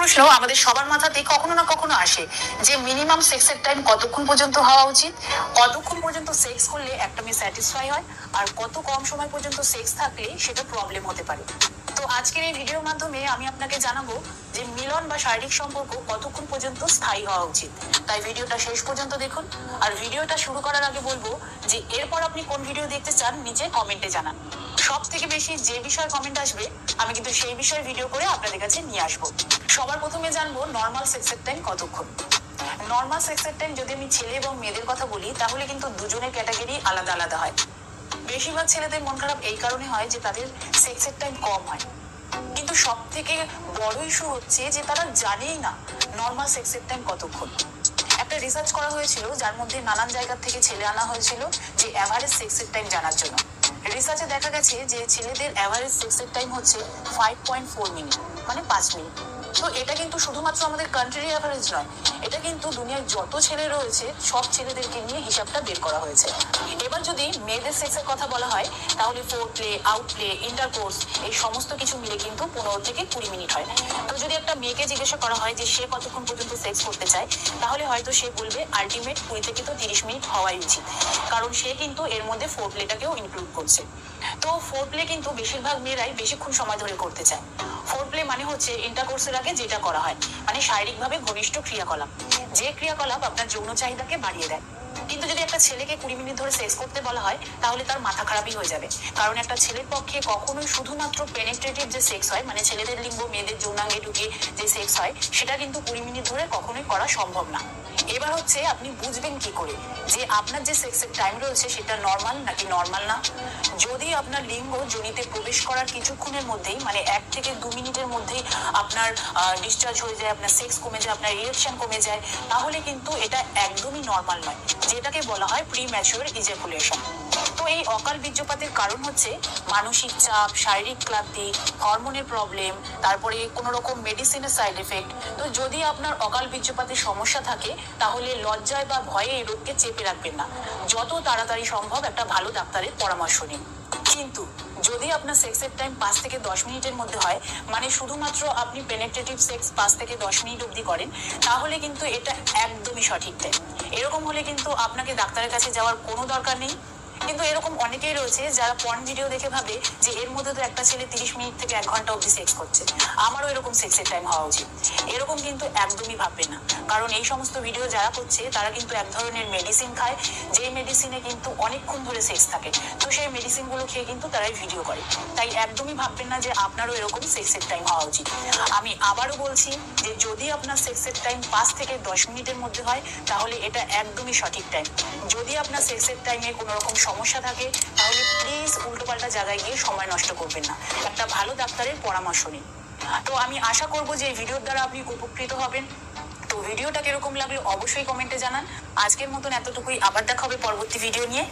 প্রশ্ন আমাদের সবার মাথাতে কখনো না কখনো আসে যে মিনিমাম সেক্সের টাইম কতক্ষণ পর্যন্ত হওয়া উচিত, কতক্ষণ পর্যন্ত সেক্স করলে একটা মেয়ে স্যাটিসফাই হয়, আর কত কম সময় পর্যন্ত সেক্স থাকলে সেটা প্রবলেম হতে পারে। তো আজকের এই ভিডিওর মাধ্যমে আমি আপনাকে জানাবো যে মিলন বা শারীরিক সম্পর্ক কতক্ষণ পর্যন্ত স্থায়ী হওয়া উচিত। তাই ভিডিওটা শেষ পর্যন্ত দেখুন। আর ভিডিওটা শুরু করার আগে বলবো যে এরপর আপনি কোন ভিডিও দেখতে চান নিচে কমেন্টে জানান। সব থেকে বেশি যে বিষয়ে কমেন্ট আসবে আমি কিন্তু সেই বিষয়ে ভিডিও করে আপনাদের কাছে নিয়ে আসবো। সবার প্রথমে জানবো নর্মাল সেক্সের টাইম কতক্ষণ। নর্মাল সেক্সের টাইম যদি আমি ছেলে এবং মেয়েদের কথা বলি তাহলে কিন্তু দুজনের ক্যাটাগরি আলাদা আলাদা হয়। বেশিরভাগ ছেলেদের মন খারাপ এই কারণে হয় যে তাদের সেক্সের টাইম কম হয়, কিন্তু সব থেকে বড় ইস্যু হচ্ছে যে তারা জানেই না নর্মাল সেক্সের টাইম কতক্ষণ। একটা রিসার্চ করা হয়েছিল যার মধ্যে নানান জায়গা থেকে ছেলে আনা হয়েছিল যে অ্যাভারেজ সেক্সের টাইম জানার জন্য। রিসার্চে দেখা গেছে যে ছেলেদের অ্যাভারেজ সেক্সের টাইম হচ্ছে 5.4 মিনিট, মানে 5 মিনিট। তো এটা কিন্তু শুধুমাত্র আমাদের কান্ট্রির অ্যাভারেজ নয়, এটা কিন্তু দুনিয়ায় যত ছেলে রয়েছে সব ছেলেদেরকে নিয়ে হিসাবটা বের করা হয়েছে। এবার যদি মেয়েদের সেক্সের কথা বলা হয় তাহলে four play, out play, intercourse এই সমস্ত কিছু মিলে কিন্তু 15 থেকে 20 মিনিট হয়। তো যদি একটা মেয়েকে জিজ্ঞাসা করা হয় যে সে কতক্ষণ পর্যন্ত সেক্স করতে চায় তাহলে হয়তো সে বলবে আলটিমেট 20 থেকে তো 30 মিনিট হওয়াই উচিত, কারণ সে কিন্তু এর মধ্যে ফোর প্লেটাকেও ইনক্লুড করছে। তো ফোর প্লে কিন্তু বেশিরভাগ মেয়েরাই বেশিক্ষণ সময় ধরে করতে চায়। ফোর প্লে মানে হচ্ছে ইন্টারকোর্সের আগে যেটা করা হয়, মানে শারীরিকভাবে ঘনিষ্ঠ ক্রিয়াকলাপ, যে ক্রিয়াকলাপ আপনার যৌন চাহিদাকে বাড়িয়ে দেয়। কিন্তু যদি একটা ছেলেকে 20 মিনিট ধরে সেক্স করতে বলা হয় তাহলে তার মাথা খারাপই হয়ে যাবে, কারণ একটা ছেলের পক্ষে কখনোই শুধুমাত্র পেনিট্রেটিভ যে সেক্স হয়, মানে ছেলেদের লিঙ্গ মেয়েদের যৌনাঙ্গে ঢুকে যে সেক্স হয় সেটা কিন্তু 20 মিনিট ধরে কখনোই করা সম্ভব না। এবার হচ্ছে আপনি বুঝবেন কি করে যে আপনার যে সেক্সের টাইম রয়েছে সেটা নর্মাল নাকি নর্মাল না। যদি আপনার লিঙ্গ যোনিতে প্রবেশ করার কিছুক্ষণের মধ্যেই, মানে 1 থেকে 2 মিনিটের মধ্যেই আপনার ডিসচার্জ হয়ে যায়, আপনার সেক্স কমে যায়, আপনার ইরেকশন কমে যায়, তাহলে কিন্তু এটা একদমই নর্মাল নয়, যেটাকে বলা হয় প্রিম্যাচিওর ইজাকুলেশন। তো এই অকাল বীর্যপাতের কারণ হচ্ছে মানসিক চাপ, শারীরিক ক্লান্তি, হরমোনের প্রবলেম, তারপরে কোনো রকম মেডিসিনের সাইড এফেক্ট। তো যদি আপনার অকাল বীর্যপাতের সমস্যা থাকে তাহলে লজ্জায় বা ভয়ে এই রোগকে চেপে রাখবেন না, যত তাড়াতাড়ি সম্ভব একটা ভালো ডাক্তারের পরামর্শ নিন। কিন্তু যদি আপনার সেক্সের টাইম 5 থেকে 10 মিনিটের মধ্যে হয়, মানে শুধুমাত্র আপনি পেনেট্রেটিভ সেক্স 5 থেকে 10 মিনিট অবধি করেন, তাহলে কিন্তু এটা একদমই সঠিক টাইম। এরকম হলে কিন্তু আপনাকে ডাক্তারের কাছে যাওয়ার কোনো দরকার নেই। কিন্তু এরকম অনেকেই রয়েছে যারা পর্ন ভিডিও দেখে ভাবে যে এর মধ্যে তো একটা ছেলে 30 মিনিট থেকে 1 ঘন্টা অবধি সেক্স করছে, আমারও এরকম সেক্সের টাইম হওয়া উচিত। এরকম কিন্তু একদমই ভাববে না, কারণ এই সমস্ত ভিডিও যারা করছে তারা কিন্তু এক ধরনের মেডিসিন খায়, যেই মেডিসিনে কিন্তু অনেকক্ষণ ধরে সেক্স থাকে। তো সেই মেডিসিনগুলো খেয়ে কিন্তু তারাই ভিডিও করে। তাই একদমই ভাববেন না যে আপনারও এরকম সেক্সের টাইম হওয়া উচিত। আমি আবারও বলছি যে যদি আপনার সেক্সের টাইম 5 থেকে 10 মিনিটের মধ্যে হয় তাহলে এটা একদমই সঠিক টাইম। যদি আপনার সেক্সের টাইমে কোনো রকম সমস্যা থাকে তাহলে প্লিজ উল্টোপাল্টা জায়গায় গিয়ে সময় নষ্ট করবেন না, একটা ভালো ডাক্তারের পরামর্শ নিন। তো আমি আশা করবো যে এই ভিডিওর দ্বারা আপনি উপকৃত হবেন। তো ভিডিওটা কিরকম লাগলো অবশ্যই কমেন্টে জানান। আজকের মতন এতটুকুই, আবার দেখা হবে পরবর্তী ভিডিও নিয়ে।